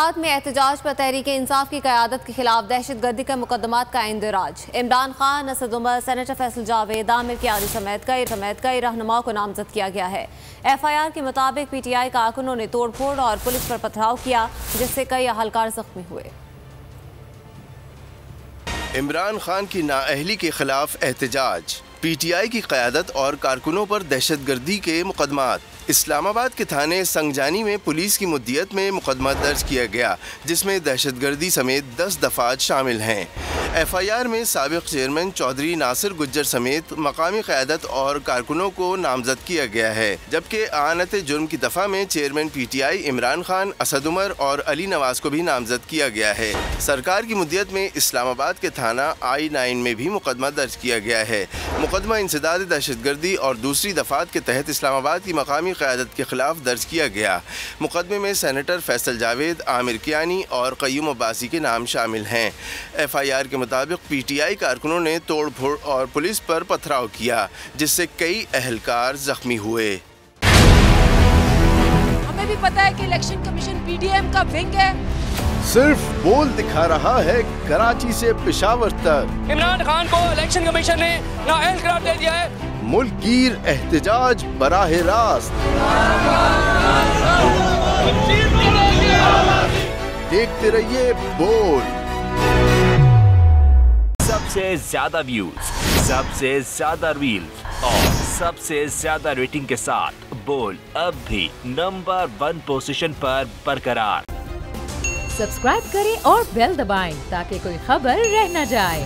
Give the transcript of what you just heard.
बाद में एहतजाज पर तहरीक इंसाफ की क़यादत के खिलाफ दहशतगर्दी के मुकदमात का इंदिराज। इमरान खान, असद उमर, सेनेटर फैसल जावेद, आमिर कियानी समेत कई रहनुमाओं को नामजद किया गया है। FIR के मुताबिक PTI कारकुनों ने तोड़ फोड़ और पुलिस पर पथराव किया, जिससे कई अहलकार जख्मी हुए। इमरान खान की नाअहली के खिलाफ एहतजाज, PTI की क़यादत और कारकुनों पर दहशतगर्दी के मुकदमात। इस्लामाबाद के थाने संगजानी में पुलिस की मुद्दियत में मुकदमा दर्ज किया गया, जिसमें दहशतगर्दी समेत 10 दफात शामिल हैं। FIR में साबिक चेयरमैन चौधरी नासिर गुज्जर समेत मकामी क़यादत और कारकुनों को नामजद किया गया है, जबकि आनत जुर्म की दफ़ा में चेयरमैन PTI इमरान खान, असद उमर और अली नवाज को भी नामजद किया गया है। सरकार की मुद्दियत में इस्लामाबाद के थाना I-9 में भी मुकदमा दर्ज किया गया है। मुकदमा इंसदाद दहशतगर्दी और दूसरी दफात के तहत इस्लामाबाद की मकामी क़यादत के खिलाफ दर्ज किया गया। मुकदमे में सेनेटर फैसल जावेद, आमिर कियानी और क़य्यूम अब्बासी के नाम शामिल हैं। FIR के मुताबिक PTI कारकुनों ने तोड़ फोड़ और पुलिस पर पथराव किया, जिससे कई अहलकार जख्मी हुए। हमें भी पता है कि इलेक्शन कमीशन PDM का विंग है। सिर्फ बोल दिखा रहा है कराची से पेशावर तक। इमरान खान को इलेक्शन कमीशन ने नाअहल करार दे दिया है। मुल्कगीर एहतजाज बराह रास्त। देखते रहिए बोल। सबसे ज्यादा व्यूज, सबसे ज्यादा रील्स और सबसे ज्यादा रेटिंग के साथ बोल अब भी नंबर 1 पोजीशन पर बरकरार। सब्सक्राइब करें और बेल दबाएं ताकि कोई खबर रह न जाए।